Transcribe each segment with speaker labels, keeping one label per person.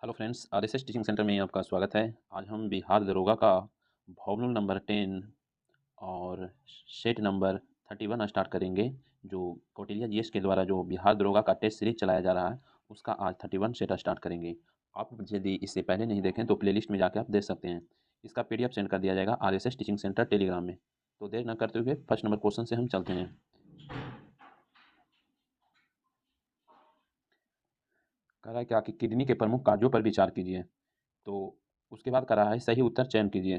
Speaker 1: Hello friends, RSS teaching centre में आपका स्वागत है। आज हम बिहार दरोगा का वॉल्यूम नंबर 10 और सेट नंबर 31 स्टार्ट करेंगे। जो कौटिल्य जीएस के द्वारा जो बिहार दरोगा का टेस्ट सीरीज चलाया जा रहा है, उसका आज 31 सेट स्टार्ट करेंगे। आप यदि इससे पहले नहीं देखें तो प्लेलिस्ट में जाकर आप देख सकते हैं। इसका पीडीएफ सेंड कर दिया जाएगा आरएसएस टीचिंग सेंटर टेलीग्राम में। तो देर न करते हुए फर्स्ट नंबर क्वेश्चन से हम चलते हैं। कह रहा है क्या कि किडनी के प्रमुख कार्यों पर विचार कीजिए। तो उसके बाद करा है सही उत्तर चयन कीजिए।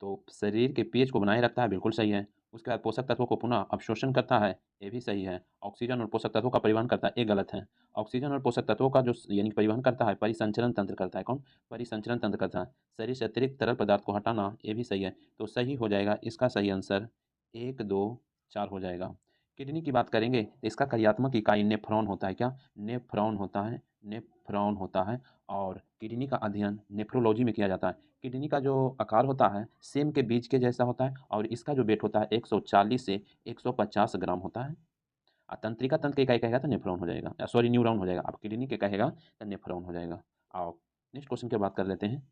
Speaker 1: तो शरीर के पीएच को बनाए रखता है, बिल्कुल सही है। उसके बाद पोषक तत्वों को पुनः अवशोषण करता है, ये भी सही है। ऑक्सीजन और पोषक तत्वों का परिवहन करता है, ये गलत है। ऑक्सीजन और पोषक तत्वों का जो यानी परिवहन करता है, परिसंचरण तंत्र करता है। कौन? परिसंचरण तंत्र करता है। शरीर से अतिरिक्त तरल पदार्थ को हटाना, ये भी सही है। तो सही हो जाएगा इसका सही आंसर 1, 2, 4 हो जाएगा। किडनी की बात करेंगे तो इसका कार्यात्मक इकाई नेफ्रॉन होता है। क्या? नेफ्रॉन होता है, नेफ्रॉन होता है। और किडनी का अध्ययन नेफ्रोलॉजी में किया जाता है। किडनी का जो आकार होता है सेम के बीज के जैसा होता है और इसका जो वेट होता है 140 से 150 ग्राम होता है। तंत्रिका तंत्र के इकाई कहेगा तो नेफ्रॉन हो जाएगा, सॉरी न्यूरॉन हो जाएगा। आप किडनी के कहेगा तो नेफ्रॉन हो जाएगा। आओ नेक्स्ट क्वेश्चन की बात कर लेते हैं।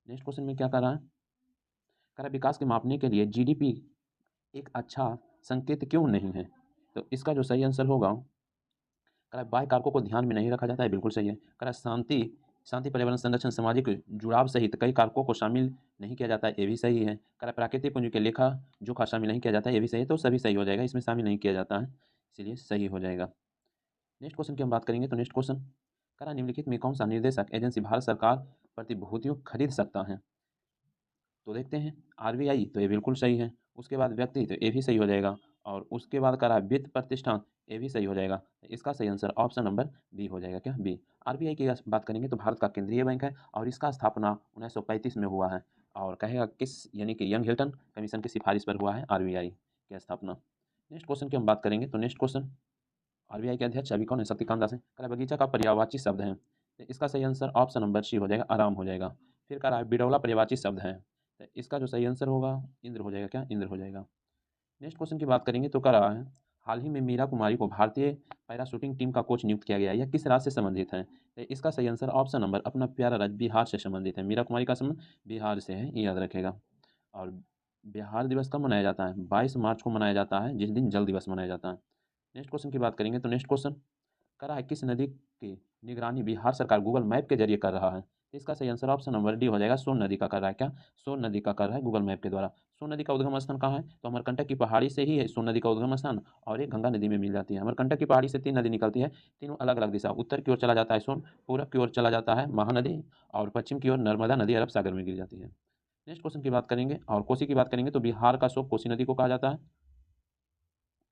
Speaker 1: नेक्स्ट क्वेश्चन में क्या कर रहा है? कह रहा है विकास के मापने के लिए जीडीपी एक अच्छा संकेत क्यों नहीं है। तो इसका जो सही आंसर होगा, कह रहा है बाह्य कारकों को ध्यान में नहीं रखा जाता है, बिल्कुल सही है। कह रहा है शांति शांति पर्यावरण संरक्षण सामाजिक जुड़ाव सहित कई कारकों को शामिल नहीं किया जाता है, ये भी सही है। कह रहा है प्राकृतिक पूंजी के लेखा जोखा शामिल नहीं किया जाता है, ये भी सही है। तो सभी सही हो जाएगा, इसमें शामिल नहीं किया जाता है, इसलिए सही हो जाएगा। नेक्स्ट क्वेश्चन की हम बात करेंगे। तो नेक्स्ट क्वेश्चन कह रहा है निम्नलिखित में कौन सा निर्देशक एजेंसी भारत सरकार प्रतिभूतियों खरीद सकता है। तो देखते हैं आरबीआई, तो ये बिल्कुल सही है। उसके बाद व्यक्ति, तो ये भी सही हो जाएगा। और उसके बाद करा वित्त प्रतिष्ठान, ये भी सही हो जाएगा। तो इसका सही आंसर ऑप्शन नंबर बी हो जाएगा। क्या? बी। आरबीआई की बात करेंगे तो भारत का केंद्रीय बैंक है और इसका स्थापना 1935 में हुआ है। और कहेगा किस यानी कि यंग हिल्टन कमीशन की सिफारिश पर हुआ है आरबीआई की स्थापना। नेक्स्ट क्वेश्चन की हम बात करेंगे। तो नेक्स्ट क्वेश्चन आरबीआई के अध्यक्ष अभी कौन है? शक्तिकांत दास है। कह रहा है बगीचा का पर्यायवाची शब्द है। तो इसका सही आंसर ऑप्शन नंबर सी हो जाएगा, आराम हो जाएगा। फिर कह रहा है बिरौला पर्यायवाची शब्द है। तो इसका जो सही आंसर होगा इंद्र हो जाएगा। क्या? इंद्र हो जाएगा। नेक्स्ट क्वेश्चन की बात करेंगे तो कह रहा है हाल ही में मीरा कुमारी को भारतीय पैरा शूटिंग टीम का कोच नियुक्त किया गया है, यह किस राज्य से संबंधित है। तो इसका सही आंसर ऑप्शन नंबर अपना प्यारा राज्य बिहार से संबंधित है। मीरा कुमारी का संबंध बिहार से है, ये याद रखेगा। और बिहार दिवस कब मनाया जाता है? 22 मार्च को मनाया जाता है, जिस दिन जल दिवस मनाया जाता है। नेक्स्ट क्वेश्चन की बात करेंगे। तो नेक्स्ट क्वेश्चन करा है किस नदी की निगरानी बिहार सरकार गूगल मैप के जरिए कर रहा है। तो इसका सही आंसर ऑप्शन नंबर डी हो जाएगा, सोन नदी का कर रहा है। क्या? सोन नदी का कर रहा है गूगल मैप के द्वारा। सोन नदी का उद्गम स्थान कहाँ है? तो अमरकंटक की पहाड़ी से ही है सोन नदी का उद्गम स्थान, और ये गंगा नदी में मिल जाती है। अमरकंटक की पहाड़ी से 3 नदी निकलती है, तीनों अलग अलग दिशा। उत्तर की ओर चला जाता है सोन, पूरब की ओर चला जाता है महानदी, और पश्चिम की ओर नर्मदा नदी अरब सागर में गिर जाती है। नेक्स्ट क्वेश्चन की बात करेंगे और कोसी की बात करेंगे। तो बिहार का शोक कोसी नदी को कहा जाता है।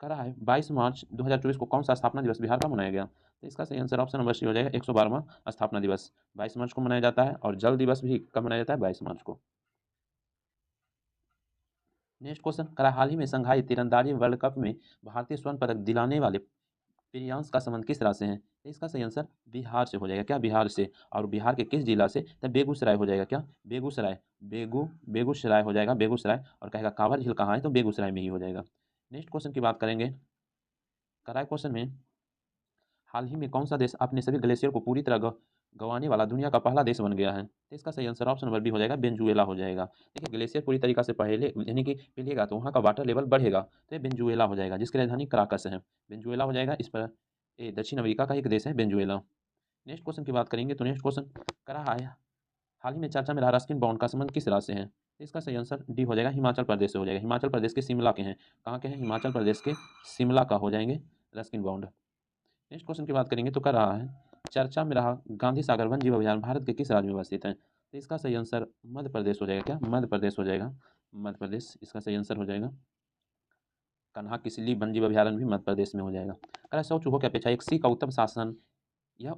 Speaker 1: करा है 22 मार्च 2024 को कौन सा स्थापना दिवस बिहार का मनाया गया। तो इसका सही आंसर ऑप्शन नंबर सी हो जाएगा, 112वां स्थापना दिवस 22 मार्च को मनाया जाता है। और जल दिवस भी कब मनाया जाता है? 22 मार्च को। नेक्स्ट क्वेश्चन करा हाल ही में संघाई तीरंदाजी वर्ल्ड कप में भारतीय स्वर्ण पदक दिलाने वाले प्रियांश का संबंध किस राज्य से है। तो इसका सही आंसर बिहार से हो जाएगा। क्या? बिहार से। और बिहार के किस जिला से? तो बेगूसराय हो जाएगा। क्या? बेगूसराय। बेगूसराय हो जाएगा, बेगूसराय। और कहेगा कांवर झील कहाँ है? तो बेगूसराय में ही हो जाएगा। नेक्स्ट क्वेश्चन की बात करेंगे। कराए क्वेश्चन में हाल ही में कौन सा देश अपने सभी ग्लेशियर को पूरी तरह गंवाने वाला दुनिया का पहला देश बन गया है। तो इसका सही आंसर ऑप्शन नंबर बी हो जाएगा, वेनेजुएला हो जाएगा। देखिए ग्लेशियर पूरी तरीका से पहले यानी कि पिघलेगा तो वहाँ का वाटर लेवल बढ़ेगा, तो ये वेनेजुएला हो जाएगा, जिसकी राजधानी कराकस है। वेनेजुएला हो जाएगा। इस पर ये दक्षिण अमेरिका का एक देश है वेनेजुएला। नेक्स्ट क्वेश्चन की बात करेंगे। तो नेक्स्ट क्वेश्चन करा है हाल ही में चर्चा में रहा रस्किन बॉन्ड का संबंध किस राज्य से है। तो इसका सही आंसर डी हो जाएगा, हिमाचल प्रदेश से हो जाएगा। हिमाचल प्रदेश के शिमला के हैं। कहाँ के हैं? हिमाचल प्रदेश के शिमला का हो जाएंगे रस्किन बॉन्ड। नेक्स्ट क्वेश्चन की बात करेंगे। तो कर रहा है चर्चा में रहा गांधी सागर वन जीव अभयारण्य भारत के किस राज्य में अवस्थित है। तो इसका सही आंसर मध्य प्रदेश हो जाएगा। क्या? मध्य प्रदेश हो जाएगा, मध्य प्रदेश इसका सही आंसर हो जाएगा। कन्हा किसली वन जीव अभयारण्य भी मध्य प्रदेश में हो जाएगा। कह रहा है 100 चूहों की अपेक्षा एक सिंह का उत्तम शासन, यह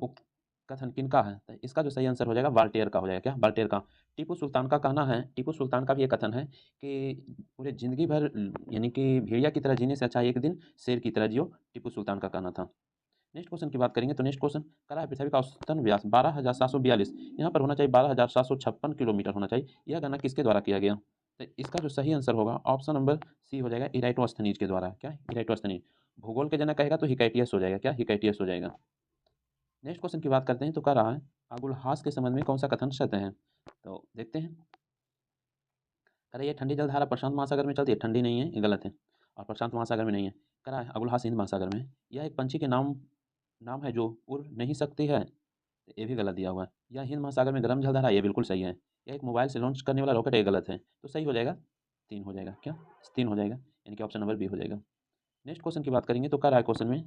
Speaker 1: कथन किनका है। तो इसका जो सही आंसर हो जाएगा वाल्टेयर का हो जाएगा। क्या? वाल्टेयर का। टीपू सुल्तान का कहना है, टीपू सुल्तान का भी एक कथन है कि पूरे जिंदगी भर यानी कि भेड़िया की तरह जीने से अच्छा एक दिन शेर की तरह जियो, टीपू सुल्तान का कहना था। नेक्स्ट क्वेश्चन की बात करेंगे। तो नेक्स्ट क्वेश्चन करा है पृथ्वी का औसतन व्यास 12,742, यहाँ पर होना चाहिए 12,756 किलोमीटर होना चाहिए। यह गणना किसके द्वारा किया गया। तो इसका जो सही आंसर होगा ऑप्शन नंबर सी हो जाएगा, इराइटोस्थनीज के द्वारा। क्या? इराइटोस्थनीज। भूगोल के जनक कहेगा तो हिकैटियस हो जाएगा। क्या? हिकैटियस हो जाएगा। नेक्स्ट क्वेश्चन की बात करते हैं तो कह रहा है अगुलहास के संबंध में कौन सा कथन सत्य है। तो देखते हैं। कह रहा है ये ठंडी जलधारा प्रशांत महासागर में चलती है, ठंडी नहीं है, ये गलत है। और प्रशांत महासागर में नहीं है। कह रहा है अगुलहास हिंद महासागर में है। यह एक पंछी के नाम नाम है जो उड़ नहीं सकती है, ये भी गलत दिया हुआ है। यह हिंद महासागर में गर्म जलधारा, ये बिल्कुल सही है। यह एक मोबाइल से लॉन्च करने वाला रॉकेट, ये गलत है। तो सही हो जाएगा 3 हो जाएगा, क्या 3 हो जाएगा, यानी कि ऑप्शन नंबर बी हो जाएगा। नेक्स्ट क्वेश्चन की बात करेंगे तो कह रहा है क्वेश्चन में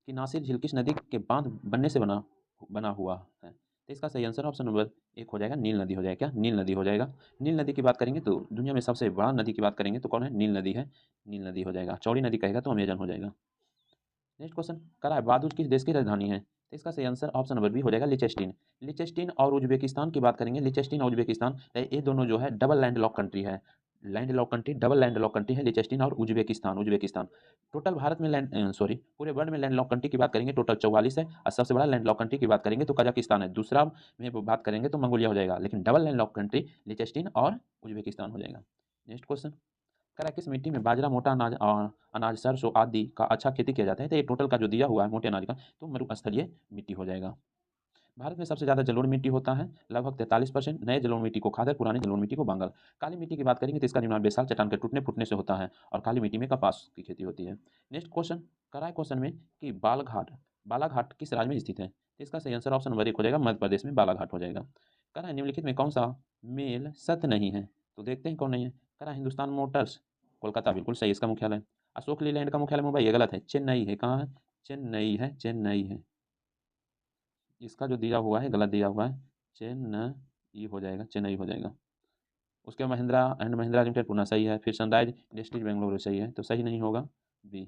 Speaker 1: कि नासिर झील किस नदी के बांध बनने से बना बना हुआ है। तो इसका सही आंसर ऑप्शन नंबर 1 हो जाएगा, नील नदी हो जाएगा। क्या नील नदी हो जाएगा। नील नदी की बात करेंगे तो दुनिया में सबसे बड़ा नदी की बात करेंगे तो कौन है, नील नदी है। नील नदी हो जाएगा। चौड़ी नदी कहेगा तो अमेजन हो जाएगा। नेक्स्ट क्वेश्चन कह रहा है बादुज किस देश की राजधानी है। तो इसका सही आंसर ऑप्शन नंबर बी हो जाएगा, लिचेस्टीन। लिचेस्टीन और उज्बेकिस्तान की बात करेंगे, लिचेस्टीन और उज्बेकिस्तान ये दोनों जो है डबल लैंड लॉक कंट्री है। Land lock country, double land lock country है लिचेस्टीन और उज्बेकिस्तान। उज्बेकिस्तान टोटल भारत में लैंड सॉरी पूरे वर्ल्ड में लैंड लॉक कंट्री की बात करेंगे टोटल 44 है। और सबसे बड़ा लैंड लॉक कंट्री की बात करेंगे तो कजाकिस्तान है। दूसरा में बात करेंगे तो मंगोलिया हो जाएगा, लेकिन डबल लैंड लॉक कंट्री लिचेस्टीन और उज्बेकिस्तान हो जाएगा। नेक्स्ट क्वेश्चन कह रहा है किस मिट्टी में बाजरा, मोटा अनाज अनाज सरसों आदि का अच्छा खेती किया जाता है। तो ये टोटल का जो दिया हुआ है मोटे अनाज का, तो मरुस्थलीय मिट्टी हो जाएगा। भारत में सबसे ज़्यादा जलोढ़ मिट्टी होता है, लगभग 43%। नए जलोढ़ मिट्टी को खादर, पुरानी जलोढ़ मिट्टी को बांगल। काली मिट्टी की बात करेंगे तो इसका निर्माण बेसाल चट्टान के टूटने फूटने से होता है और काली मिट्टी में कपास की खेती होती है। नेक्स्ट क्वेश्चन कह रहा है क्वेश्चन में कि बालाघाट किस राज्य में स्थित है। तो इसका सही आंसर ऑप्शन नंबर 1 हो जाएगा, मध्य प्रदेश में बालाघाट हो जाएगा। कह रहा है निम्नलिखित में कौन सा मेल सत्य नहीं है। तो देखते हैं कौन नहीं है। कह रहा है हिंदुस्तान मोटर्स कोलकाता, बिल्कुल सही इसका मुख्यालय। अशोक लीलैंड का मुख्यालय मुंबई, ये गलत है, चेन्नई है। कहाँ है, चेन्नई है, चेन्नई है। इसका जो दिया हुआ है गलत दिया हुआ है, चेन्नई हो जाएगा, चेन्नई हो जाएगा। उसके महिंद्रा एंड महिंद्रा लिमिटेड पुणे सही है। फिर सनराइज इंडस्ट्रीज बेंगलुरु सही है, तो सही नहीं होगा बी।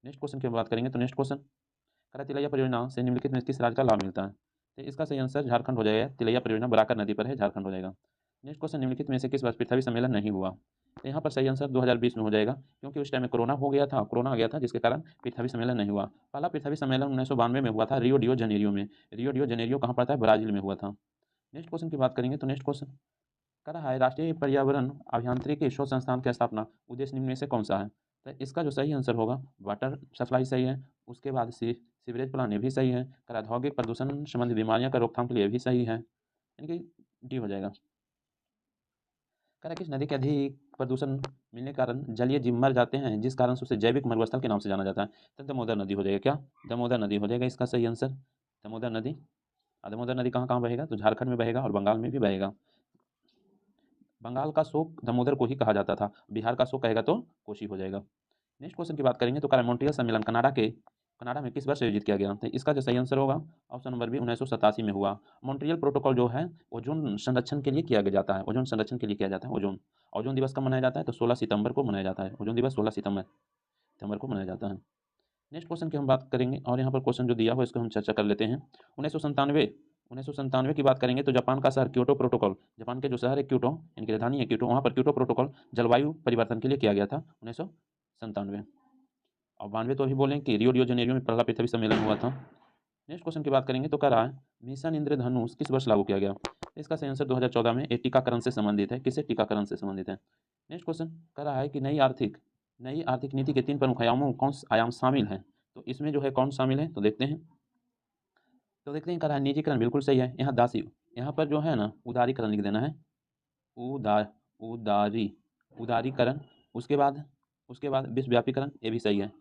Speaker 1: नेक्स्ट क्वेश्चन की बात करेंगे तो नेक्स्ट क्वेश्चन करा तिलैया परियोजना से निम्नलिखित में किस राज्य का लाभ मिलता है। तो इसका सही आंसर झारखंड हो जाएगा। तिलैया परियोजना बराकर नदी पर है, झारखंड हो जाएगा। नेक्स्ट क्वेश्चन निम्नलिखित में से किस वर्ष पृथ्वी सम्मेलन नहीं हुआ। तो यहाँ पर सही आंसर 2020 में हो जाएगा, क्योंकि उस टाइम में कोरोना हो गया था, कोरोना आ गया था, जिसके कारण पृथ्वी सम्मेलन नहीं हुआ। पहला पृथ्वी सम्मेलन 1992 में हुआ था, रियो डियो जनेरियो में। रियो डियो जनेरियो कहाँ पड़ता है, ब्राजील में हुआ था। नेक्स्ट क्वेश्चन की बात करेंगे तो नेक्स्ट क्वेश्चन कह रहा है राष्ट्रीय पर्यावरण अभियांत्रिकी शोध संस्थान की स्थापना उद्देश्य निम्न में से कौन सा है। तो इसका जो सही आंसर होगा वाटर सप्लाई सही है। उसके बाद सीवरेज प्लान ये भी सही है। कह रहा है औद्योगिक प्रदूषण संबंधी बीमारियों का रोकथाम के लिए भी सही है, यानी कि डी हो जाएगा। कह रहा है किस नदी के अधिक प्रदूषण मिलने के कारण जलीय जीव मर जाते हैं, जिस कारण से उसे जैविक मरुस्थल के नाम से जाना जाता है। तो दामोदर नदी हो जाएगा। क्या दामोदर नदी हो जाएगा इसका सही आंसर, दामोदर नदी। दामोदर नदी कहाँ कहाँ बहेगा, तो झारखंड में बहेगा और बंगाल में भी बहेगा। बंगाल का शोक दामोदर को ही कहा जाता था, बिहार का शोक कहेगा तो कोशी हो जाएगा। नेक्स्ट क्वेश्चन की बात करेंगे तो कह रहा है मॉन्ट्रियल सम्मेलन कनाडा में किस वर्ष आयोजित किया गया। तो इसका जो सही आंसर होगा ऑप्शन नंबर बी 1987 में हुआ। मॉन्ट्रियल प्रोटोकॉल जो है ओजोन संरक्षण के लिए किया जाता है, ओजोन संरक्षण के लिए किया जाता है। ओजोन ओजोन दिवस कब मनाया जाता है, तो 16 सितंबर को मनाया जाता है। ओजोन दिवस 16 सितंबर को मनाया जाता है। नेक्स्ट क्वेश्चन की हम बात करेंगे और यहाँ पर क्वेश्चन जो दिया हुआ इसको हम चर्चा कर लेते हैं। 1997 की बात करेंगे तो जापान का शहर क्योटो प्रोटोकॉल, जापान के जो शहर है क्योटो, इनकी राजधानी है क्योटो, वहाँ पर क्योटो प्रोटोकॉल जलवायु परिवर्तन के लिए किया गया था 1997। और 92 तो अभी बोलें कि रियो डियो जनेरियो में पहला पृथ्वी सम्मेलन हुआ था। नेक्स्ट क्वेश्चन की बात करेंगे तो कह रहा है मिशन इंद्रधनुष किस वर्ष लागू किया गया। इसका सही आंसर 2014 में ये टीकाकरण से संबंधित है। किससे, टीकाकरण से संबंधित है। नेक्स्ट क्वेश्चन कह रहा है कि नई आर्थिक नीति के 3 प्रमुख आयामों कौन आयाम शामिल हैं। तो इसमें जो है कौन शामिल है, तो देखते हैं। कह रहा है निजीकरण, बिल्कुल सही है। यहाँ दासी, यहाँ पर जो है ना उदारीकरण लिख देना है, उदारी उदारीकरण। उसके बाद विश्वव्यापीकरण, ये भी सही है।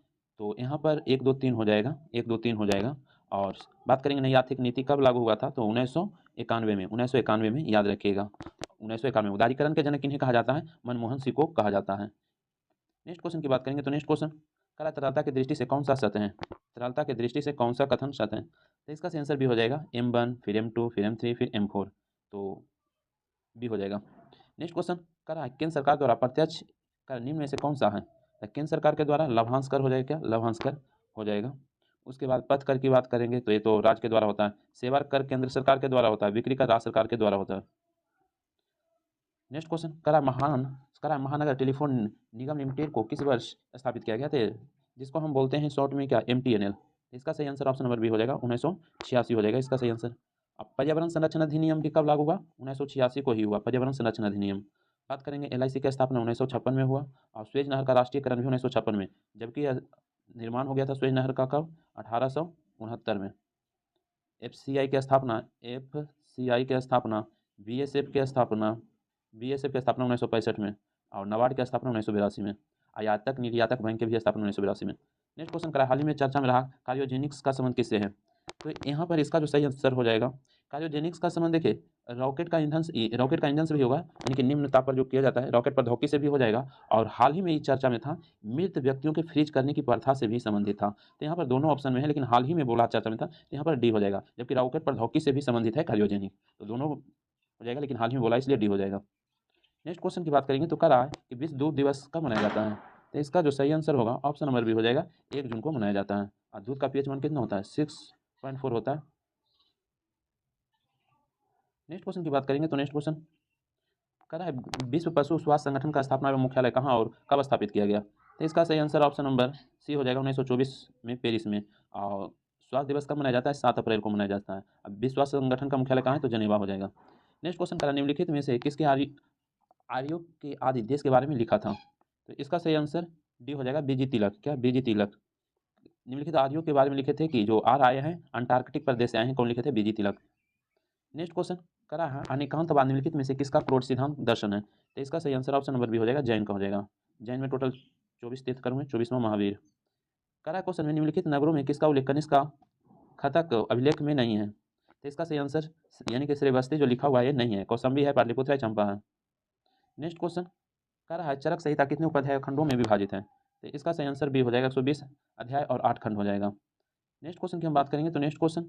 Speaker 1: तो यहाँ पर 1 2 3 हो जाएगा, 1 2 3 हो जाएगा। और बात करेंगे नई आर्थिक नीति कब लागू हुआ था, तो 1991 में याद रखिएगा। 1991 उदारीकरण के जनक किन्हें कहा जाता है, मनमोहन सिंह को कहा जाता है। नेक्स्ट क्वेश्चन की बात करेंगे तो नेक्स्ट क्वेश्चन कह रहा है तरलता की दृष्टि से कौन सा सत्य है। तरलता की दृष्टि से कौन सा कथन सत्य है। तो इसका आंसर भी हो जाएगा M1, फिर M2, फिर M3, फिर M4, तो बी हो जाएगा। नेक्स्ट क्वेश्चन कह रहा है केंद्र सरकार द्वारा प्रत्यक्ष कर निम्न में से कौन सा है। तो केंद्र सरकार के द्वारा लाभांश कर हो जाएगा। क्या लाभांश कर हो जाएगा। उसके बाद पथ कर की बात करेंगे तो ये तो राज्य के द्वारा होता है। सेवा कर केंद्र सरकार के द्वारा होता है। बिक्री कर राज्य सरकार के द्वारा होता है। नेक्स्ट क्वेश्चन करा महानगर टेलीफोन निगम लिमिटेड को किस वर्ष स्थापित किया गया था, जिसको हम बोलते हैं शॉर्ट में क्या, MTNL। इसका सही आंसर ऑप्शन नंबर बी हो जाएगा, 1986 हो जाएगा इसका सही आंसर। अब पर्यावरण संरक्षण अधिनियम भी कब लागू हुआ, 1986 को ही हुआ पर्यावरण संरक्षण अधिनियम। बात करेंगे LIC की स्थापना 1956 में हुआ और सुएज नहर का राष्ट्रीयकरण भी 1956 में, जबकि निर्माण हो गया था सुएज नहर का कब, 1869 में। एफसीआई की स्थापना एफसीआई की स्थापना बीएसएफ की स्थापना 1965 में, और नाबार्ड की स्थापना 1982 में। आयातक निर्यातक बैंक की भी स्थापना 1982 में। नेक्स्ट क्वेश्चन करा, हाल ही में चर्चा में रहा कार्योजेनिक्स का संबंध किससे है? तो यहाँ पर इसका जो सही आंसर हो जाएगा, कार्योजेनिक्स का संबंध देखिए रॉकेट का ईंधन से भी होगा, यानी कि निम्न ताप पर जो किया जाता है रॉकेट पर धोखे से भी हो जाएगा, और हाल ही में ये चर्चा में था मृत व्यक्तियों के फ्रीज करने की प्रथा से भी संबंधित था। तो यहाँ पर दोनों ऑप्शन में है, लेकिन हाल ही में बोला चर्चा में था, तो यहाँ पर डी हो जाएगा, जबकि रॉकेट पर धोखे से भी संबंधित है कार्योजेनिक, तो दोनों हो जाएगा, लेकिन हाल ही में बोला इसलिए डी हो जाएगा। नेक्स्ट क्वेश्चन की बात करेंगे तो कह रहा है कि विश्व दूध दिवस कब मनाया जाता है? तो इसका जो सही आंसर होगा ऑप्शन नंबर बी हो जाएगा, 1 जून को मनाया जाता है। और दूध का पीएच मान कितना होता है? 6.4 होता है। नेक्स्ट क्वेश्चन की बात करेंगे तो नेक्स्ट क्वेश्चन कह रहा है विश्व पशु स्वास्थ्य संगठन का स्थापना एवं मुख्यालय कहाँ और कब स्थापित किया गया? तो इसका सही आंसर ऑप्शन नंबर सी हो जाएगा, 1924 में पेरिस में। और स्वास्थ्य दिवस कब मनाया जाता है? 7 अप्रैल को मनाया जाता है। अब विश्व स्वास्थ्य संगठन का मुख्यालय कहाँ है? तो जनेवा हो जाएगा। नेक्स्ट क्वेश्चन कह रहा है निम्नलिखित में से किसके आर्यों के आदि देश के बारे में लिखा था? तो इसका सही आंसर डी हो जाएगा, बीजी तिलक। क्या? बीजी तिलक। निम्नलिखित आर्यों के बारे में लिखे थे कि जो आए हैं अंटार्कटिक प्रदेश से आए हैं, कौन लिखे थे? बीजी तिलक। नेक्स्ट क्वेश्चन करा है अनेकांतवाद निम्नलिखित में से किसका क्रोध सिद्धांत दर्शन है? तो इसका सही आंसर ऑप्शन नंबर बी हो जाएगा, जैन का हो जाएगा। जैन में टोटल 24 तीर्थंकर में 24वां महावीर। करा क्वेश्चन में निम्नलिखित नगरों में किसका उल्लेख कनिष्क का खतक अभिलेख में नहीं है? तो इसका सही आंसर यानी कि श्रेयस्ती जो लिखा हुआ है नहीं है, कौसंबी है, पाटलिपुत्र है, चंपा है। नेक्स्ट क्वेश्चन कह रहा है चरक संहिता कितने उपाध्याय खंडों में विभाजित है? तो इसका सही आंसर बी हो जाएगा, 120 अध्याय और 8 खंड हो जाएगा। नेक्स्ट क्वेश्चन की हम बात करेंगे तो नेक्स्ट क्वेश्चन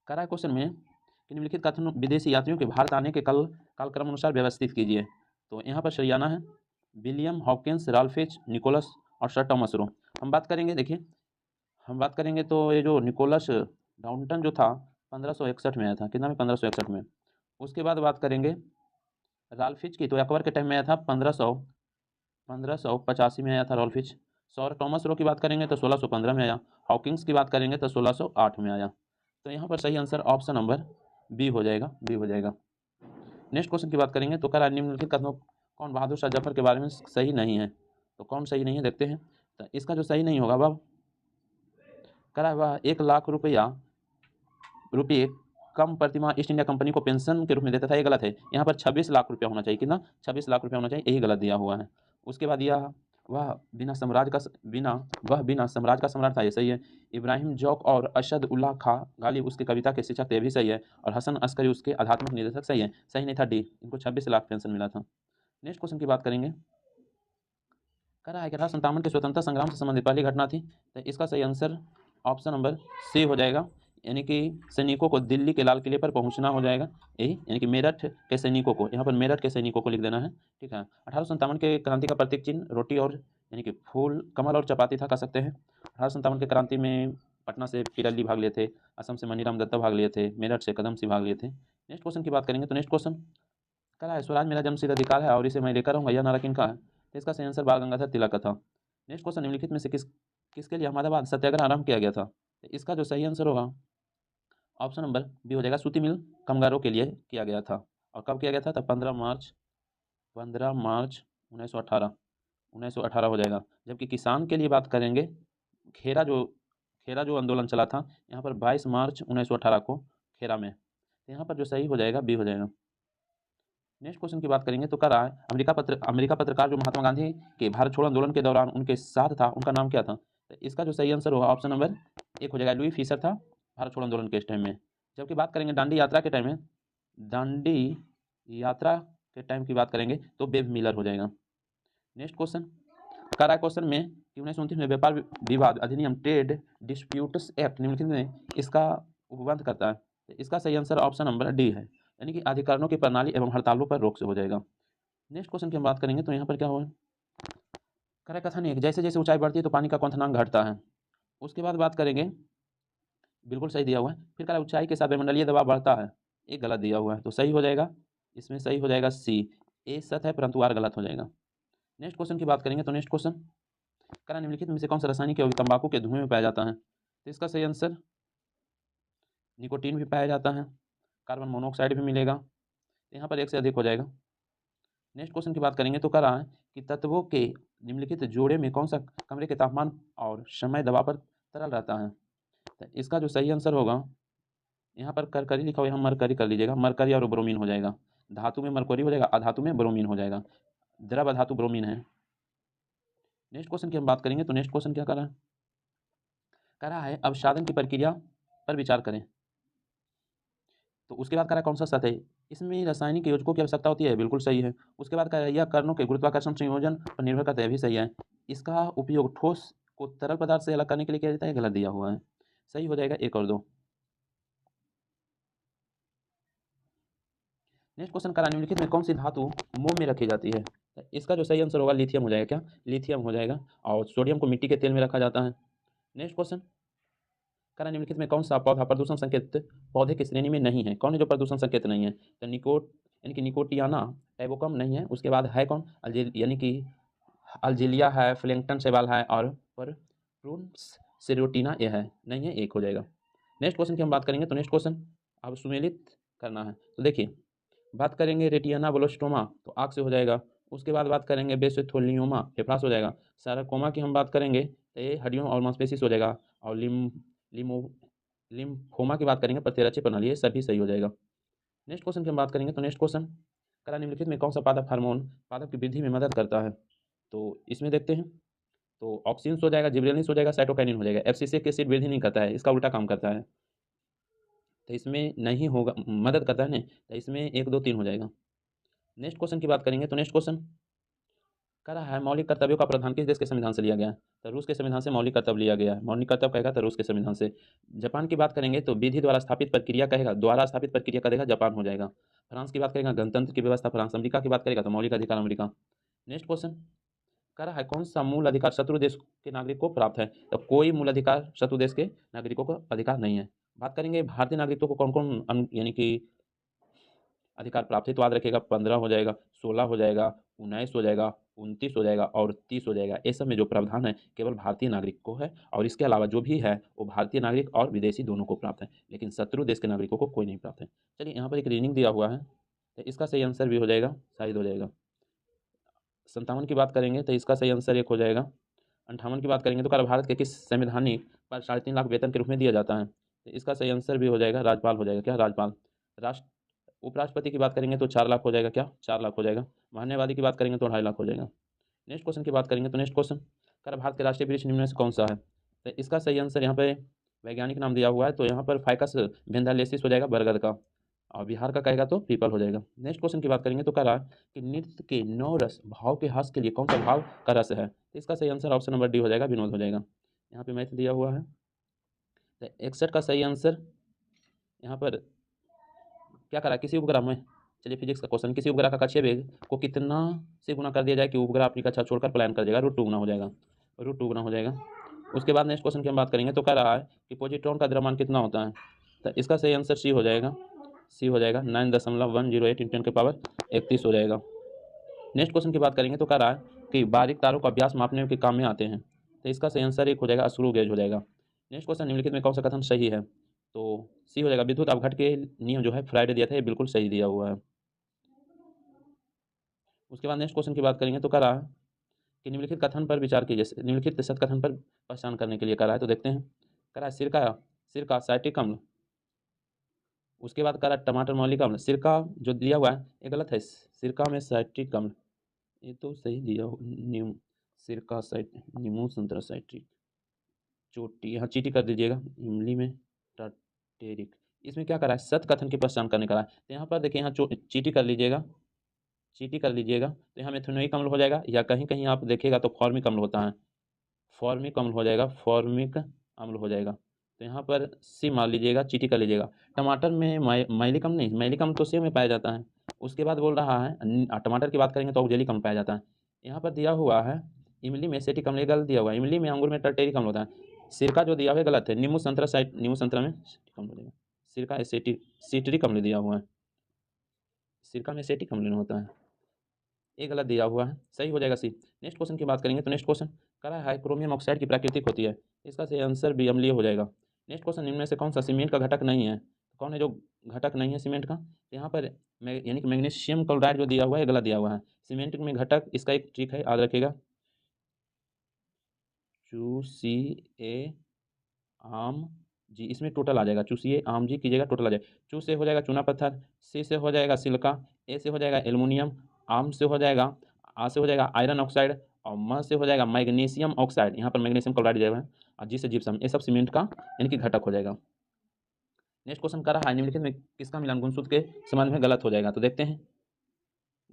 Speaker 1: कह रहा है क्वेश्चन में कि निम्नलिखित कथन विदेशी यात्रियों के भारत आने के कालक्रम अनुसार व्यवस्थित कीजिए। तो यहाँ पर सरियाना है विलियम हॉकिंस, राल्फिच, निकोलस और सर टॉमस रो। हम बात करेंगे, देखिए हम बात करेंगे तो ये जो निकोलस डाउंटन जो था 1561 में आया था, कितना में? 1561 में। उसके बाद बात करेंगे राल्फिच की, तो अकबर के टाइम में आया था 1585 में आया था राल्फिच। सर टॉमस रो की बात करेंगे तो 1615 में आया। हॉकिंस की बात करेंगे तो 1608 में आया। तो यहाँ पर सही आंसर ऑप्शन नंबर बी हो जाएगा, बी हो जाएगा। नेक्स्ट क्वेश्चन की बात करेंगे तो कह रहा है निम्नलिखित कथनों कौन बहादुर शाह जफर के बारे में सही नहीं है? तो कौन सही नहीं है देखते हैं। तो इसका जो सही नहीं होगा वह कह रहा है वह 1 लाख रुपये कम प्रतिमाह ईस्ट इंडिया कंपनी को पेंशन के रूप में देता था, ये गलत है। यहाँ पर 26 लाख रुपया होना चाहिए, कितना? 26 लाख रुपया होना चाहिए, यही गलत दिया हुआ है। उसके बाद यह वह बिना साम्राज्य का सम्राट था, ये सही है। इब्राहिम जौक और अशद उल्लाह खां गालिब उसकी कविता के शिक्षक थे, ये भी सही है। और हसन अस्करी उसके आध्यात्मिक निर्देशक, सही है। सही नहीं था डी, इनको 26 लाख पेंशन मिला था। नेक्स्ट क्वेश्चन की बात करेंगे, कह रहा है कि 1857 के स्वतंत्रता संग्राम से संबंधित पहली घटना थी। तो इसका सही आंसर ऑप्शन नंबर सी हो जाएगा, यानी कि सैनिकों को दिल्ली के लाल किले पर पहुंचना हो जाएगा, यही यानी कि मेरठ के सैनिकों को, यहाँ पर मेरठ के सैनिकों को लिख देना है, ठीक है। 1857 के क्रांति का प्रतीक चिन्ह रोटी और यानी कि फूल, कमल और चपाती था, कह सकते हैं। 1857 के क्रांति में पटना से पीरल्ली भाग लिए थे, असम से मनीराम दत्ता भाग लिए थे, मेरठ से कदम सिंह भाग लिए थे। नेक्स्ट क्वेश्चन की बात करेंगे तो नेक्स्ट क्वेश्चन कह रहा है स्वराज मेरा जन्मसिद्ध अधिकार है और इसे मैं लेकर रहूँगा, यह नारा किनका है? तो इसका सही आंसर बाल गंगाधर तिलक का था। नेक्स्ट क्वेश्चन निम्नलिखित में से किसके लिए अहमदाबाद सत्याग्रह आरंभ किया गया था? तो इसका जो सही आंसर होगा ऑप्शन नंबर बी हो जाएगा, सूती मिल कामगारों के लिए किया गया था। और कब किया गया था? तब 15 मार्च 1918 हो जाएगा। जबकि किसान के लिए बात करेंगे, खेरा जो खेरा जो आंदोलन चला था यहाँ पर 22 मार्च 1918 को खेरा में। तो यहाँ पर जो सही हो जाएगा बी हो जाएगा। नेक्स्ट क्वेश्चन की बात करेंगे तो कह रहा है अमेरिका पत्रकार जो महात्मा गांधी के भारत छोड़ो आंदोलन के दौरान उनके साथ था, उनका नाम क्या था? तो इसका जो सही आंसर होगा ऑप्शन नंबर 1 हो जाएगा, लुई फिशर था भारत छोड़ो आंदोलन के इस टाइम में। जबकि बात करेंगे दांडी यात्रा के टाइम में, दांडी यात्रा के टाइम की बात करेंगे तो बेब मिलर हो जाएगा। नेक्स्ट क्वेश्चन कह रहा है क्वेश्चन में कि 1929 में व्यापार विवाद अधिनियम ट्रेड डिस्प्यूट्स एक्ट निम्नलिखित में इसका उपबंध करता है। तो इसका सही आंसर ऑप्शन नंबर डी है, यानी कि अधिकारियों की प्रणाली एवं हड़तालों पर रोक से हो जाएगा। नेक्स्ट क्वेश्चन की हम बात करेंगे तो यहाँ पर क्या होगा, कह कथन है जैसे जैसे ऊंचाई बढ़ती है तो पानी का क्वथनांक घटता है। उसके बाद बात करेंगे, बिल्कुल सही दिया हुआ है। फिर कह रहा है ऊंचाई के साथ वायुमंडलीय दबाव बढ़ता है, ये गलत दिया हुआ है, तो सही हो जाएगा, इसमें सही हो जाएगा सी, ए सच है परंतु आर गलत हो जाएगा। नेक्स्ट क्वेश्चन की बात करेंगे तो नेक्स्ट क्वेश्चन कह रहा है निम्नलिखित में से कौन सा रासायनिक यौगिक तंबाकू के धुएं में पाया जाता है? तो इसका सही आंसर निकोटीन भी पाया जाता है, कार्बन मोनोऑक्साइड भी मिलेगा, यहाँ पर एक से अधिक हो जाएगा। नेक्स्ट क्वेश्चन की बात करेंगे तो कह रहा है कि तत्वों के निम्नलिखित जोड़े में कौन सा कमरे के तापमान और समय दबाव पर तरल रहता है? तो इसका जो सही आंसर होगा, यहाँ पर करकरी लिखा हुआ है, यहाँ मरकरी कर लीजिएगा, मरकरी और ब्रोमीन हो जाएगा। धातु में मरकरी हो जाएगा, अधातु में ब्रोमीन हो जाएगा। द्रव धातु ब्रोमीन है। नेक्स्ट क्वेश्चन की हम बात करेंगे, तो नेक्स्ट क्वेश्चन क्या कर रहा है अवसादन की प्रक्रिया पर विचार करें। तो उसके बाद कह रहा है कौन सा सतह, इसमें रासायनिक योजकों की आवश्यकता होती है, बिल्कुल सही है। उसके बाद कह रहा है यह कणों के गुरुत्वाकर्षण संयोजन पर निर्भर करता है, भी सही है। इसका उपयोग ठोस को तरल पदार्थ से अलग करने के लिए किया जाता है, गलत दिया हुआ है। सही हो जाएगा 1 और 2। नेक्स्ट क्वेश्चन करा निम्नलिखित में कौन सी धातु मोम में रखी जाती है। इसका जो सही आंसर होगा लिथियम हो जाएगा, क्या लिथियम हो जाएगा। और सोडियम को मिट्टी के तेल में रखा जाता है। नेक्स्ट क्वेश्चन करा निम्नलिखित में कौन सा पौधा प्रदूषण संकेत पौधे की श्रेणी में नहीं है। कौन है जो प्रदूषण संकेत नहीं है, तो निकोट यानी कि निकोटियाना टैबोकम नहीं है। उसके बाद है कौन यानी कि अल्जीलिया है, फ्लैंक्टन सेवाल है और प्रून्स सेरोटिना ये है, नहीं है, 1 हो जाएगा। नेक्स्ट क्वेश्चन की हम बात करेंगे, तो नेक्स्ट क्वेश्चन अब सुमेलित करना है। तो देखिए बात करेंगे रेटियाना ब्लोस्टोमा, तो आँख से हो जाएगा। उसके बाद बात करेंगे बेसोथोलियोमा, फेफड़ा से हो जाएगा। साराकोमा की हम बात करेंगे तो ये हड्डियों और मांसपेशी से हो जाएगा। और लिमो लिम्फोमा की बात करेंगे प्रतिरक्षी प्रणाली, ये सभी सही हो जाएगा। नेक्स्ट क्वेश्चन की हम बात करेंगे, तो नेक्स्ट क्वेश्चन करा निम्नलिखित में कौन सा पादप हार्मोन पादप की वृद्धि में मदद करता है। तो इसमें देखते हैं, तो ऑक्सिन्स हो जाएगा, जिब्रेलिन्स हो जाएगा, साइटोकाइनिन हो जाएगा। एफसीसी एसिड वृद्धि नहीं करता है, इसका उल्टा काम करता है, तो इसमें नहीं होगा, मदद करता है नहीं, तो इसमें 1 2 3 हो जाएगा। नेक्स्ट क्वेश्चन की बात करेंगे, तो नेक्स्ट क्वेश्चन कह रहा है मौलिक कर्तव्यों का प्रावधान किस देश के संविधान से लिया गया है। तो रूस के संविधान से मौलिक कर्तव्य लिया गया है। मौलिक कर्तव्य कहेगा तो रूस के संविधान से। जापान की बात करेंगे तो विधि द्वारा स्थापित प्रक्रिया कहेगा, द्वारा स्थापित प्रक्रिया कहेगा जापान हो जाएगा। फ्रांस की बात करेगा गणतंत्र की व्यवस्था फ्रांस। अमेरिका की बात करेगा तो मौलिक अधिकार अमेरिका। नेक्स्ट क्वेश्चन कह रहा है कौन सा मूल अधिकार शत्रु देश के नागरिक को प्राप्त है। तो कोई मूल अधिकार शत्रु देश के नागरिकों को अधिकार नहीं है। बात करेंगे भारतीय नागरिकों को कौन कौन यानी कि अधिकार प्राप्त है, तो याद रखिएगा 15 हो जाएगा, 16 हो जाएगा, 19 हो जाएगा, 29 हो जाएगा और 30 हो जाएगा। ये सब में जो प्रावधान है केवल भारतीय नागरिक को है, और इसके अलावा जो भी है वो भारतीय नागरिक और विदेशी दोनों को प्राप्त है, लेकिन शत्रु देश के नागरिकों को कोई नहीं प्राप्त है। चलिए यहाँ पर एक रीजनिंग दिया हुआ है, तो इसका सही आंसर भी हो जाएगा, शायद हो जाएगा। 57 की बात करेंगे तो इसका सही आंसर 1 हो जाएगा। 58 की बात करेंगे तो भारत के किस संवैधानिक पर 3.5 लाख वेतन के रूप में दिया जाता है। तो इसका सही आंसर भी हो जाएगा, राज्यपाल हो जाएगा, क्या राज्यपाल। राष्ट्र उपराष्ट्रपति की बात करेंगे तो 4 लाख हो जाएगा, क्या 4 लाख हो जाएगा। महान्यायवादी की बात करेंगे तो 2.5 लाख हो जाएगा। नेक्स्ट क्वेश्चन की बात करेंगे, तो नेक्स्ट क्वेश्चन कर भारत के राष्ट्रीय वृक्ष निम्न में से कौन सा है। तो इसका सही आंसर यहाँ पे वैज्ञानिक नाम दिया हुआ है, तो यहाँ पर फाइकस वेंथालेसिस हो जाएगा बरगद का, और बिहार का कहेगा तो पीपल हो जाएगा। नेक्स्ट क्वेश्चन की बात करेंगे तो कह रहा है कि नृत्य के 9 रस भाव के हास के लिए कौन सा भाव का रस है। तो इसका सही आंसर ऑप्शन नंबर डी हो जाएगा, विनोद हो जाएगा। यहाँ पे मैथ दिया हुआ है, तो 61 का सही आंसर यहाँ पर क्या करा, किसी उपग्रह में, चलिए फिजिक्स का क्वेश्चन, किसी उपग्रह का कक्षीय वेग को कितना से गुना कर दिया जाए कि उपग्रह अपनी कक्षा छोड़कर पलायन कर देगा। √2 गुना हो जाएगा, √2 गुना हो जाएगा। उसके बाद नेक्स्ट क्वेश्चन की हम बात करेंगे, तो कह रहा है कि पॉजिट्रॉन का द्रव्यमान कितना होता है। तो इसका सही आंसर सी हो जाएगा, सी हो जाएगा, 9.108 × 10⁻31 हो जाएगा। नेक्स्ट क्वेश्चन की बात करेंगे, तो कह रहा है कि बारीक तारों का व्यास मापने के काम में आते हैं। तो इसका सही आंसर 1 हो जाएगा, स्क्रू गेज हो जाएगा। नेक्स्ट क्वेश्चन निम्नलिखित में कौन सा कथन सही है। तो सी हो जाएगा, विद्युत अपघट के नियम जो है फ्राइडे दिया था, ये बिल्कुल सही दिया हुआ है। उसके बाद नेक्स्ट क्वेश्चन की बात करेंगे, तो कह रहा है कि निम्नलिखित कथन पर विचार कीजिए, निम्नलिखित सत्य कथन पर पहचान करने के लिए कह रहा है, तो देखते हैं। कह रहा है सिरका साइट्रिक अम्ल। उसके बाद कह रहा है टमाटर मौलिक अम्ल। सिरका जो दिया हुआ है ये गलत है, सिरका में साइट्रिक अम्ल, ये तो सही दिया न्यू सिरका नींबू संतरा साइट्रिक। चोटी, यहाँ चीटी कर दीजिएगा, इमली में टाटेरिक। इसमें क्या करा है, सत्य कथन की पहचान करने का है। तो यहाँ पर देखिए, यहाँ चीटी कर लीजिएगा, चीटी कर लीजिएगा, तो यहाँ मेथनोइक अम्ल हो जाएगा, या कहीं कहीं आप देखिएगा तो फॉर्मिक अम्ल होता है, फॉर्मिक अम्ल हो जाएगा, फॉर्मिक अम्ल हो जाएगा। तो यहाँ पर सी मान लीजिएगा, चीटी कर लीजिएगा। टमाटर में मैलिक अम्ल नहीं, मैलिक अम्ल तो सेब में पाया जाता है। उसके बाद बोल रहा है टमाटर की बात करेंगे तो ऑक्जेलिक अम्ल पाया जाता है। यहाँ पर दिया हुआ है इमली में एसेटिक अम्ल, गलत दिया हुआ है। इमली में, अंगूर में टर्टेरिक अम्ल होता है। सिरका जो दिया हुआ है गलत है, नींबू संतरा नींबू संतरा में एसिटिक अम्ल हो जाएगा। सिरका सिट्रिक अम्ल दिया हुआ है, सिरका में एसिटिक अम्ल होता है, ये गलत दिया हुआ है, सही हो जाएगा सी। नेक्स्ट क्वेश्चन की बात करेंगे, तो नेक्स्ट क्वेश्चन कह रहा है क्रोमियम ऑक्साइड की प्राकृतिक होती है। इसका सही आंसर भी अम्लीय हो जाएगा। नेक्स्ट क्वेश्चन निम्न में से कौन सा सीमेंट का घटक नहीं है। कौन है जो घटक नहीं है सीमेंट का, तो यहाँ पर यानी कि मैग्नीशियम क्लोराइड जो दिया हुआ है गलत दिया हुआ है। सीमेंट में घटक, इसका एक ट्रिक है, याद रखिएगा, CuCl जी, इसमें टोटल आ जाएगा, चूसिए आम जी कीजिएगा टोटल आ जाएगा। चू से हो जाएगा चूना पत्थर, सी से हो जाएगा सिलिका, ए से हो जाएगा एल्युमिनियम, आम से हो जाएगा, आ से हो जाएगा आयरन ऑक्साइड और म से हो जाएगा मैग्नीशियम ऑक्साइड, यहाँ पर मैग्नीशियम क्लोराइड दिया हुआ है और जी से जिप्सम, ये सब सीमेंट का यानी कि घटक हो जाएगा। नेक्स्ट क्वेश्चन कर रहा है निम्नलिखित में किसका मिलान गुणसूत्र के संबंध में गलत हो जाएगा, तो देखते हैं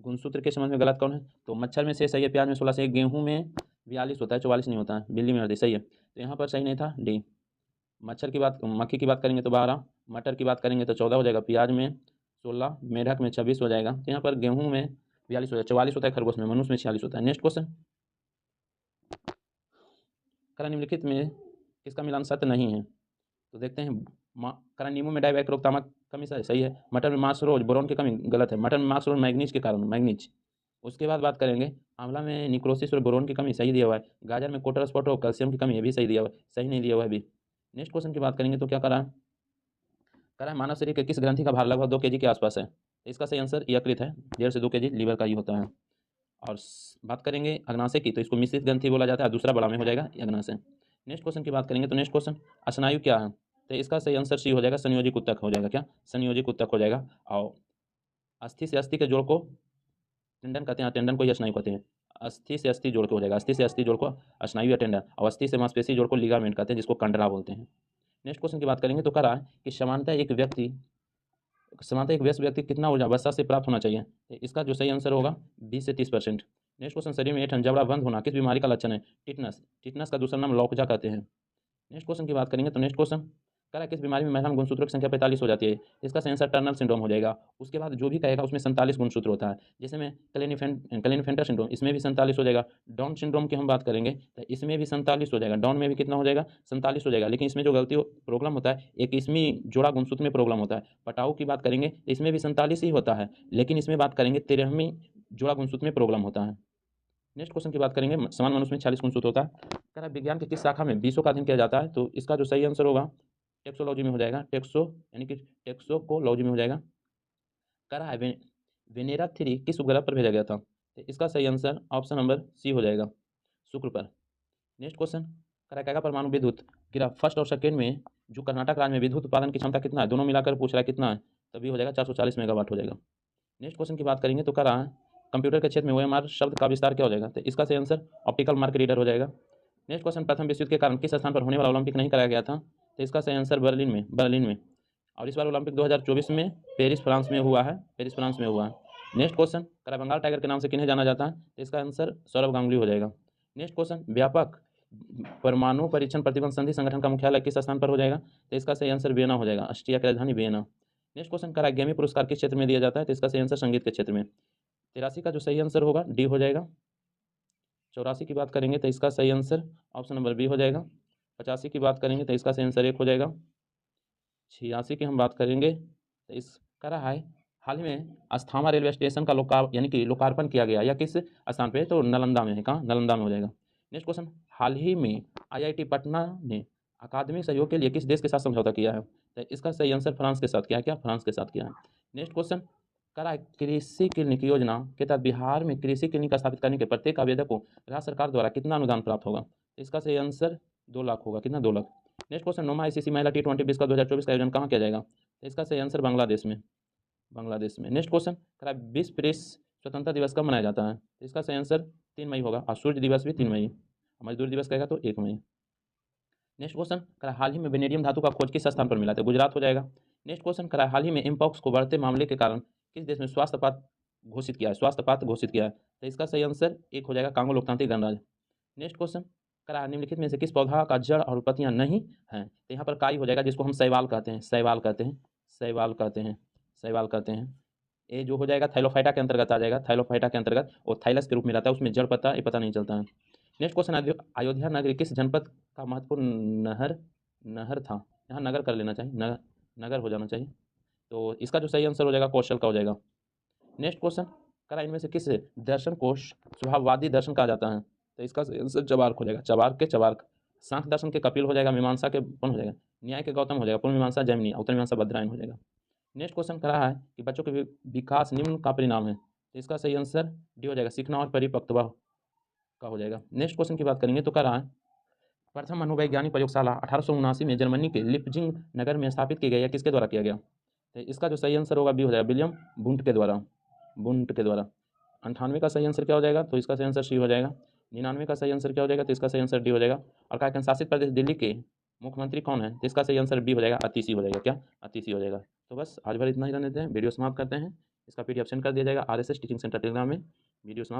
Speaker 1: गुणसूत्र के संबंध में गलत कौन है। तो मच्छर में से सही है, प्याज में 16 से, गेहूं में 42 होता है, 44 नहीं होता है, बिल्ली में हरदी सही है, तो यहाँ पर सही नहीं था डी। मच्छर की बात, मक्खी की बात करेंगे तो 12, मटर की बात करेंगे तो 14 हो जाएगा, प्याज में 16, मेढक में 26 हो जाएगा, तो यहाँ पर गेहूं में 42 हो जाएगा, 44 होता है खरगोश में, मनुष्य में 46 होता है। नेक्स्ट क्वेश्चन करा निम्नलिखित में किसका मिलान सत्य नहीं है, तो देखते हैं करा नींबू में डाइवैक्रोक्तामक कमी सही है, मटर में मार्स रोज बोरोन की कमी गलत है, मटर में मार्स रोज मैग्नीज के कारण मैग्नीज। उसके बाद बात करेंगे आंवला में निक्रोसिस और बोरोन की कमी सही दिया हुआ है, गाजर में कोटर स्पॉट और कैल्शियम की कमी है भी सही दिया हुआ है, सही नहीं दिया हुआ है भी। नेक्स्ट क्वेश्चन की बात करेंगे तो क्या करा है मानव शरीर के किस ग्रंथि का भार लगभग 2 kg के आसपास है, तो इसका सही आंसर यकृत है, 1.5 से 2 kg लीवर का ही होता है। और बात करेंगे अग्नाशय की, तो इसको मिश्रित ग्रंथि बोला जाता है, दूसरा बड़ा में हो जाएगा अग्नाशय। नेक्स्ट क्वेश्चन की बात करेंगे तो नेक्स्ट क्वेश्चन स्नायु क्या है, तो इसका सही आंसर सी हो जाएगा, संयोजिक ऊतक हो जाएगा, क्या संयोजिक ऊतक हो जाएगा। और अस्थि से अस्थि के जोड़ को टेंडन कहते हैं, टेंडन को ही स्नायु कहते हैं, अस्थि से अस्थि जोड़ को हो जाएगा, अस्थि से अस्थि जोड़ को स्नायु या टेंडन, और अस्थि से मांसपेशी जोड़ को लिगामेंट कहते हैं, जिसको कंडरा बोलते हैं। नेक्स्ट क्वेश्चन की बात करेंगे तो कह रहा है कि समानतः एक व्यस्त व्यक्ति कितना ऊर्जा वसा से प्राप्त होना चाहिए, तो इसका जो सही आंसर होगा 20 से 30%। नेक्स्ट क्वेश्चन शरीर में ऐंठन जबड़ा बंद होना किस बीमारी का लक्षण है, टिटनस, टिटनस का दूसरा नाम लौकजा कहते हैं। नेक्स्ट क्वेश्चन की बात करेंगे तो नेक्स्ट क्वेश्चन कह रहा है किस बीमारी में महिला में गुणसूत्रों की संख्या 45 हो जाती है, इसका सही आंसर टर्नर सिंड्रोम हो जाएगा। उसके बाद जो भी कहेगा उसमें 47 गुणसूत्र होता है, जैसे में क्लेनिफेंटर सिंड्रोम, इसमें भी 47 हो जाएगा। डाउन सिंड्रोम की हम बात करेंगे तो इसमें भी 47 हो जाएगा, डाउन में भी कितना हो जाएगा 47 हो जाएगा, लेकिन इसमें जो गलती प्रॉब्लम होता है एक इसमें जोड़ा गुणसूत्र में प्रॉब्लम होता है। पटाऊ की बात करेंगे तो इसमें भी 47 ही होता है, लेकिन इसमें बात करेंगे 13वीं जोड़ा गुणसूत्र में प्रॉब्लम होता है। नेक्स्ट क्वेश्चन की बात करेंगे समान मनुष्य में 46 गुणसूत्र होता है, कह रहा है विज्ञान की किस शाखा में 20 का अध्ययन किया जाता है, तो इसका जो सही आंसर होगा टेक्सोलॉजी में हो जाएगा, टेक्सो यानी कि टेक्सोकोलॉजी में हो जाएगा। कह रहा है वेनेरा 3 किस उपग्रह पर भेजा गया था, तो इसका सही आंसर ऑप्शन नंबर सी हो जाएगा, शुक्र पर। नेक्स्ट क्वेश्चन कह रहा है परमाणु विद्युत गिरा फर्स्ट और सेकेंड में जो कर्नाटक राज्य में विद्युत उत्पादन की क्षमता कितना है, दोनों मिलाकर पूछ रहा है कितना है, तभी हो जाएगा 440 मेगावाट हो जाएगा। नेक्स्ट क्वेश्चन की बात करेंगे तो कह रहा है कंप्यूटर के क्षेत्र में OMR शब्द का विस्तार क्या हो जाएगा, तो इसका सही आंसर ऑप्टिकल मार्क रीडर हो जाएगा। नेक्स्ट क्वेश्चन प्रथम विश्व युद्ध के कारण किस स्थान पर होने वाला ओलंपिक नहीं कराया गया था, तो इसका सही आंसर बर्लिन में। और इस बार ओलंपिक 2024 में पेरिस फ्रांस में हुआ है, पेरिस फ्रांस में हुआ है। नेक्स्ट क्वेश्चन करा बंगाल टाइगर के नाम से किन्हें जाना जाता है, तो इसका आंसर सौरभ गांगुली हो जाएगा। नेक्स्ट क्वेश्चन व्यापक परमाणु परीक्षण प्रतिबंध संधि संगठन का मुख्यालय किस स्थान पर हो जाएगा, तो इसका सही आंसर वियना हो जाएगा, ऑस्ट्रिया की राजधानी वियना। नेक्स्ट क्वेश्चन करा ग्रैमी पुरस्कार किस क्षेत्र में दिया जाता है, तो इसका सही आंसर संगीत के क्षेत्र में। 83 का जो सही आंसर होगा डी हो जाएगा। 84 की बात करेंगे तो इसका सही आंसर ऑप्शन नंबर बी हो जाएगा। 85 की बात करेंगे तो इसका सही आंसर 1 हो जाएगा। 86 की हम बात करेंगे तो इसका रहा है हाल ही में अस्थामा रेलवे स्टेशन का लोकार्पण किया गया या किस स्थान पे, तो नालंदा में है, कहाँ नालंदा में हो जाएगा। नेक्स्ट क्वेश्चन हाल ही में IIT पटना ने अकादमिक सहयोग के लिए किस देश के साथ समझौता किया है, तो इसका सही आंसर फ्रांस के साथ किया है, क्या फ्रांस के साथ किया है। नेक्स्ट क्वेश्चन करा है कृषि क्लिनिक योजना के तहत बिहार में कृषि क्लिनिक स्थापित करने के प्रत्येक आवेदक को राज्य सरकार द्वारा कितना अनुदान प्राप्त होगा, इसका सही आंसर 2 लाख होगा, कितना 2 लाख। नेक्स्ट क्वेश्चन नोमा ICC महिला T20 विश्व कप 2024 का आयोजन कहाँ किया जाएगा, तो इसका सही आंसर बांग्लादेश में, बांग्लादेश में। नेक्स्ट क्वेश्चन करा विश्व प्रेस स्वतंत्रता दिवस कब मनाया जाता है, तो इसका सही आंसर 3 मई होगा, और सूर्य दिवस भी 3 मई, मजदूर दिवस कहेगा तो 1 मई। नेक्स्ट क्वेश्चन करा हाल ही में वेनेडियम धातु का खोज किस स्थान पर मिला, तो गुजरात हो जाएगा। नेक्स्ट क्वेश्चन करा हाल ही में इम्पॉक्स को बढ़ते मामले के कारण किस देश में स्वास्थ्य घोषित किया है, तो इसका सही आंसर 1 हो जाएगा, कांगो लोकतांत्रिक गणराज्य। नेक्स्ट क्वेश्चन करा निम्नलिखित में से किस पौधा का जड़ और पत्तियां नहीं हैं, तो यहाँ पर काई हो जाएगा, जिसको हम शैवाल कहते हैं, शैवाल कहते हैं। ये जो हो जाएगा थाइलोफाइटा के अंतर्गत आ जाएगा, थाइलोफाइटा के अंतर्गत, और थाइलस के रूप में रहता है, उसमें जड़ पत्ता ये पता नहीं चलता है। नेक्स्ट क्वेश्चन अयोध्या नगरी किस जनपद का महत्वपूर्ण नहर था, यहाँ नगर कर लेना चाहिए, नगर हो जाना चाहिए, तो इसका जो सही आंसर हो जाएगा कौशल का हो जाएगा। नेक्स्ट क्वेश्चन करा इनमें से किस दर्शन को स्वभाववादी दर्शन कहा जाता है, तो इसका आंसर चबार्क हो जाएगा, चबार्क। सांख्य दर्शन के कपिल हो जाएगा, मीमांसा के कौन हो जाएगा, न्याय के गौतम हो जाएगा, पूर्व मीमांसा जैमिनी, उत्तर मीमांसा बद्रायन हो जाएगा। नेक्स्ट क्वेश्चन करा है कि बच्चों के विकास निम्न का परिणाम है, तो इसका सही आंसर डी हो जाएगा, सीखना और परिपक्वता का हो जाएगा। नेक्स्ट क्वेश्चन की बात करेंगे तो कह रहा है प्रथम मनोवैज्ञानिक प्रयोगशाला 1879 में जर्मनी के लिप्जिंग नगर में स्थापित की गई है, किसके द्वारा किया गया? तो इसका जो सही आंसर होगा बी हो जाएगा, विलियम वुंड के द्वारा। 98 का सही आंसर क्या हो जाएगा? तो इसका सही आंसर सी हो जाएगा। 99 का सही आंसर क्या हो जाएगा? तो इसका सही आंसर डी हो जाएगा। और क्या शासित प्रदेश दिल्ली के मुख्यमंत्री कौन है? तो इसका सही आंसर बी हो जाएगा, अतिशी हो जाएगा। क्या? अतिशी हो जाएगा। तो बस आज भर इतना ही रहने देते हैं, वीडियो समाप्त करते हैं। इसका PDF सेंड कर दिया जाएगा RSS टीचिंग सेंटर टेलीग्राम में। वीडियो समाप्त।